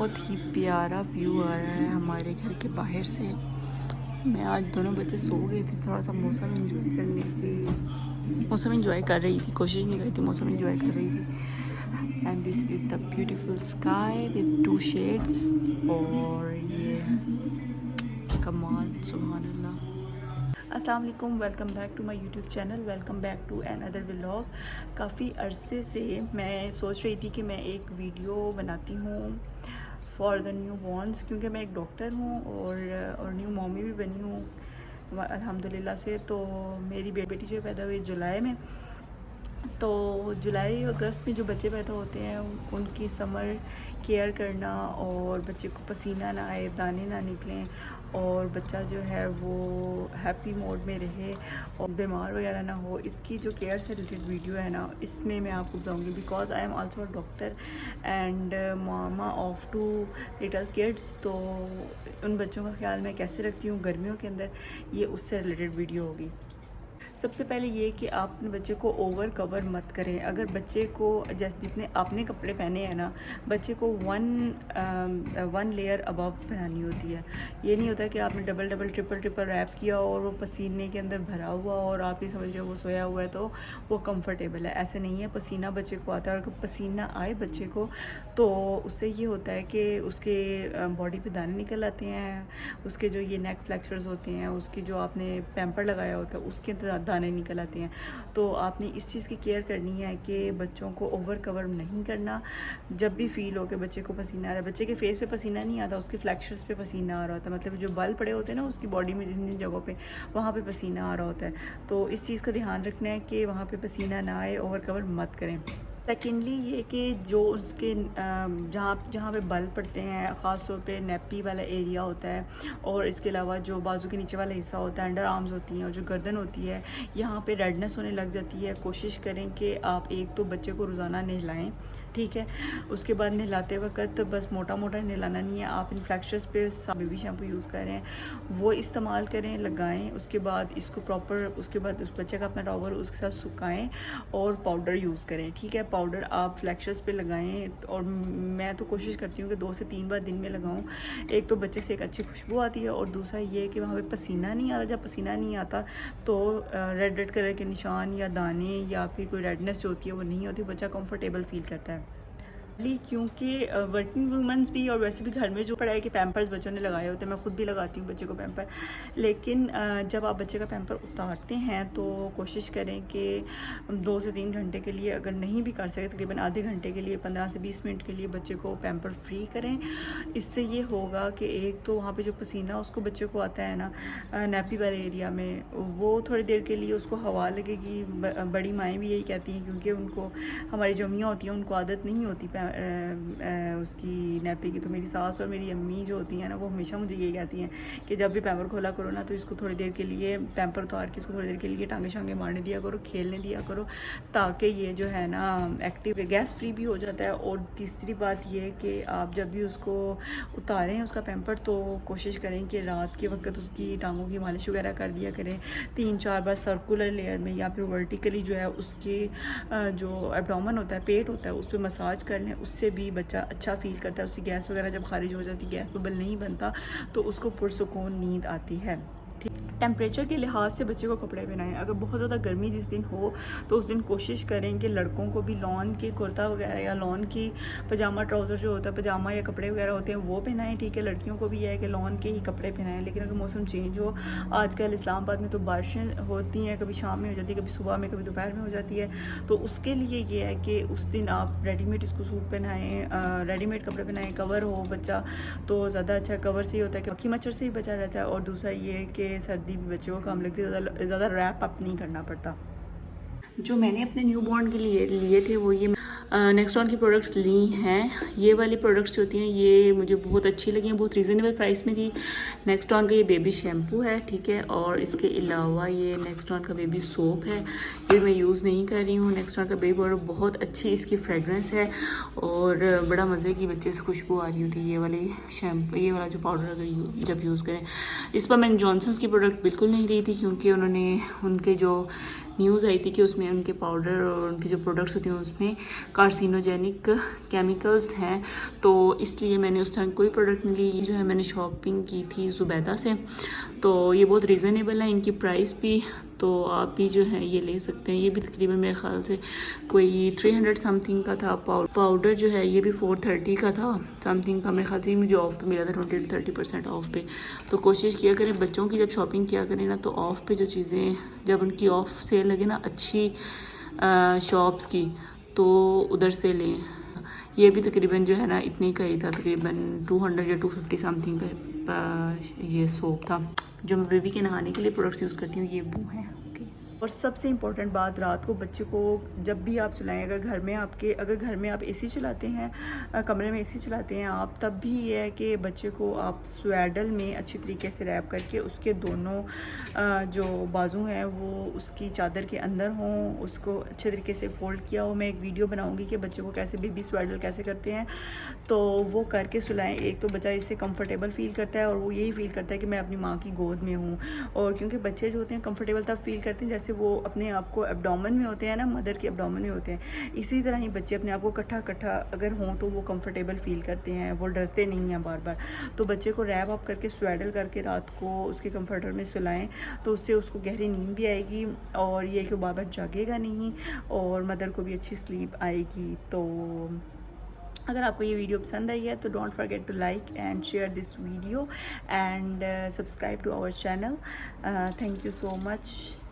बहुत ही प्यारा व्यू आ रहा है हमारे घर के बाहर से। मैं आज दोनों बच्चे सो गए थे, थोड़ा सा मौसम एंजॉय कर रही थी, कोशिश नहीं करी थी, मौसम एंजॉय कर रही थी। And this is the beautiful sky with 2 shades. और ये कमाल, सुभान अल्लाह। अस्सलाम वालेकुम, welcome back to my YouTube channel, welcome back to another vlog. काफ़ी अरसे से मैं सोच रही थी कि मैं एक वीडियो बनाती हूँ फॉर द न्यू बॉर्न्स, क्योंकि मैं एक डॉक्टर हूँ और न्यू मॉमी भी बनी हूँ अल्हम्दुलिल्लाह से। तो मेरी बेटी जो पैदा हुई जुलाई में, तो जुलाई अगस्त में जो बच्चे पैदा होते हैं उनकी समर केयर करना और बच्चे को पसीना ना आए, दाने ना निकलें और बच्चा जो है वो हैप्पी मोड में रहे और बीमार वगैरह ना हो, इसकी जो केयर से रिलेटेड वीडियो है ना, इसमें मैं आपको बताऊंगी। Because I am also a doctor and mama of 2 little kids. तो उन बच्चों का ख्याल मैं कैसे रखती हूँ गर्मियों के अंदर, ये उससे रिलेटेड वीडियो होगी। सबसे पहले ये कि आप अपने बच्चे को ओवर कवर मत करें। अगर बच्चे को जैसे जितने आपने कपड़े पहने हैं ना, बच्चे को वन लेयर अबव पहनानी होती है। ये नहीं होता कि आपने डबल ट्रिपल रैप किया और वो पसीने के अंदर भरा हुआ और आप ही समझ रहे हो वो सोया हुआ है तो वो कंफर्टेबल है। ऐसे नहीं है, पसीना बच्चे को आता है और अगर पसीना आए बच्चे को तो उससे ये होता है कि उसके बॉडी पे दाने निकल आते हैं, उसके जो ये नेक फ्लेक्चर्स होते हैं, उसकी जो आपने पैम्पर लगाया होता है उसके दाने निकल आते हैं। तो आपने इस चीज़ की केयर करनी है कि बच्चों को ओवर कवर नहीं करना। जब भी फील हो कि बच्चे को पसीना आ रहा है, बच्चे के फेस पे पसीना नहीं आता, उसके फ्लैक्शर्स पे पसीना आ रहा होता है, मतलब जो बाल पड़े होते हैं ना उसकी बॉडी में जिन जिन जगहों पे, वहाँ पे पसीना आ रहा होता है। तो इस चीज़ का ध्यान रखना है कि वहाँ पे पसीना ना आए, ओवर कवर मत करें। सेकेंडली ये कि जो उसके जहाँ पे बल पड़ते हैं, ख़ास तौर पे नेपी वाला एरिया होता है और इसके अलावा जो बाजू के नीचे वाला हिस्सा होता है, अंडर आर्म्स होती हैं और जो गर्दन होती है, यहाँ पे रेडनेस होने लग जाती है। कोशिश करें कि आप एक तो बच्चे को रोज़ाना नहलाएं, ठीक है। उसके बाद नहलाते वक्त बस मोटा नहलाना नहीं है, आप इन फ्लैक्शर्स पे बेबी शैम्पू यूज़ करें, वो इस्तेमाल करें, लगाएं। उसके बाद इसको प्रॉपर, उसके बाद उस बच्चे का अपना टॉवल उसके साथ सुखाएं और पाउडर यूज़ करें, ठीक है। पाउडर आप फ्लैक्शर्स पे लगाएं और मैं तो कोशिश करती हूँ कि 2 से 3 बार दिन में लगाऊं। एक तो बच्चे से एक अच्छी खुशबू आती है और दूसरा ये कि वहाँ पे पसीना नहीं आता। जब पसीना नहीं आता तो रेड कलर के निशान या दाने या फिर कोई रेडनेस जो होती है वो नहीं होती, बच्चा कंफर्टेबल फील करता है। क्योंकि वर्किंग वुमेंस भी और वैसे भी घर में जो पढ़ाई के पैम्पर्स बच्चों ने लगाए होते हैं, मैं खुद भी लगाती हूँ बच्चे को पैम्पर, लेकिन जब आप बच्चे का पैम्पर उतारते हैं तो कोशिश करें कि 2 से 3 घंटे के लिए, अगर नहीं भी कर सके तकरीबन आधे घंटे के लिए, 15 से 20 मिनट के लिए बच्चे को पैम्पर फ्री करें। इससे ये होगा कि एक तो वहाँ पर जो पसीना उसको बच्चे को आता है ना नैपी वाले एरिया में, वो थोड़ी देर के लिए उसको हवा लगेगी। बड़ी माएँ भी यही कहती हैं, क्योंकि उनको, हमारी जो अम्मियाँ होती हैं उनको आदत नहीं होती उसकी नैपी की। तो मेरी सास और मेरी अम्मी जो होती हैं ना, वो हमेशा मुझे ये कहती हैं कि जब भी पैम्पर खोला करो ना तो इसको थोड़ी देर के लिए, पैम्पर उतार के इसको थोड़ी देर के लिए टांगे शांगे मारने दिया करो, खेलने दिया करो, ताकि ये जो है ना एक्टिव, गैस फ्री भी हो जाता है। और तीसरी बात ये कि आप जब भी उसको उतारें उसका पैम्पर, तो कोशिश करें कि रात के वक्त उसकी टांगों की मालिश वगैरह कर दिया करें 3-4 बार सर्कुलर लेयर में, या फिर वर्टिकली जो है उसके जो एब्डोमेन होता है, पेट होता है, उस पर मसाज कर लें। उससे भी बच्चा अच्छा फील करता है, उसकी गैस वगैरह जब खारिज हो जाती है, गैस बबल नहीं बनता, तो उसको पुरसुकून नींद आती है। टेम्परेचर के लिहाज से बच्चे को कपड़े पहनाएं। अगर बहुत ज़्यादा गर्मी जिस दिन हो तो उस दिन कोशिश करें कि लड़कों को भी लॉन के कुर्ता वगैरह या लॉन की पजामा ट्राउज़र जो होता है, पजामा या कपड़े वगैरह होते हैं, वो पहनाएं, ठीक है। लड़कियों को भी यह है कि लॉन के ही कपड़े पहनाएं। लेकिन अगर मौसम चेंज हो, आजकल इस्लामाबाद में तो बारिशें होती हैं, कभी शाम में हो जाती है, कभी सुबह में, कभी दोपहर में हो जाती है, तो उसके लिए ये है कि उस दिन आप रेडीमेड इसको सूट पहनाएँ, रेडीमेड कपड़े पहनाएँ, कवर हो बच्चा तो ज़्यादा अच्छा। कवर से ही होता है कि मक्खी मच्छर से ही बचा रहता है, और दूसरा ये कि सर्दी भी बच्चे को कम लगती है, ज़्यादा रैप अप नहीं करना पड़ता। जो मैंने अपने न्यू बॉर्न के लिए थे वो ये नेक्सटॉन की प्रोडक्ट्स ली हैं। ये वाली प्रोडक्ट्स जो होती हैं ये मुझे बहुत अच्छी लगी हैं, बहुत रीज़नेबल प्राइस में थी। नेक्सटॉन का ये बेबी शैम्पू है, ठीक है, और इसके अलावा ये नेक्सटॉन का बेबी सोप है, ये मैं यूज़ नहीं कर रही हूँ। नेक्सटॉन का बेबी पाउडर बहुत अच्छी इसकी फ्रेगरेंस है और बड़ा मज़े की बच्चे से खुशबू आ रही होती है ये वाली शैम्पू, ये वाला जो पाउडर अगर जब यूज़ करें। इस पर मैंने जॉनसन्स की प्रोडक्ट बिल्कुल नहीं ली थी, क्योंकि उन्होंने उनके जो न्यूज़ आई थी कि उसमें उनके पाउडर और उनकी जो प्रोडक्ट्स होती हैं उसमें कार्सिनोजेनिक केमिकल्स हैं, तो इसलिए मैंने उस टाइम कोई प्रोडक्ट नहीं ली। जो है मैंने शॉपिंग की थी ज़ुबैदा से, तो ये बहुत रीज़नेबल है इनकी प्राइस भी, तो आप भी जो है ये ले सकते हैं। ये भी तकरीबन मेरे ख्याल से कोई 300 समथिंग का था। पाउडर जो है ये भी 430 का था समथिंग का, मेरे ख्याल से मुझे ऑफ़ पे मिला था 20-30% ऑफ़ पे। तो कोशिश किया करें बच्चों की जब शॉपिंग किया करें ना, तो ऑफ़ पे जो चीज़ें जब उनकी ऑफ़ सेल लगे ना अच्छी शॉप्स की, तो उधर से लें। ये भी तकरीबन जो है ना इतने का ही था, तकरीबन 200 या 250 समथिंग का ये सोप था। जो मैं बेबी के नहाने के लिए प्रोडक्ट्स यूज़ करती हूँ ये वो हैं। और सबसे इम्पॉर्टेंट बात, रात को बच्चे को जब भी आप सुलाएं, अगर घर में आप एसी चलाते हैं, कमरे में एसी चलाते हैं आप, तब भी ये है कि बच्चे को आप स्वेडल में अच्छी तरीके से रैप करके उसके दोनों जो बाजू हैं वो उसकी चादर के अंदर हों, उसको अच्छे तरीके से फोल्ड किया हो। मैं एक वीडियो बनाऊंगी कि बच्चे को कैसे बेबी स्वेडल कैसे करते हैं, तो वो करके सुलाएं। एक तो बच्चा इससे कंफर्टेबल फील करता है और वो यही फील करता है कि मैं अपनी माँ की गोद में हूँ। और क्योंकि बच्चे जो होते हैं कंफर्टेबल तब फील करते हैं जैसे वो अपने आप को एब्डोमेन में होते हैं ना, मदर के एब्डोमेन में होते हैं। इसी तरह ही बच्चे अपने आप को कट्ठा अगर हों तो वो कंफर्टेबल फील करते हैं, वो डरते नहीं हैं बार बार। तो बच्चे को रैप अप करके स्वेडल करके रात को उसके कंफर्टर में सुलाएं, तो उससे उसको गहरी नींद भी आएगी और ये कि बार बार जागेगा नहीं और मदर को भी अच्छी स्लीप आएगी। तो अगर आपको ये वीडियो पसंद आई है तो don't forget to like and share this video and subscribe to our channel. Thank you so much.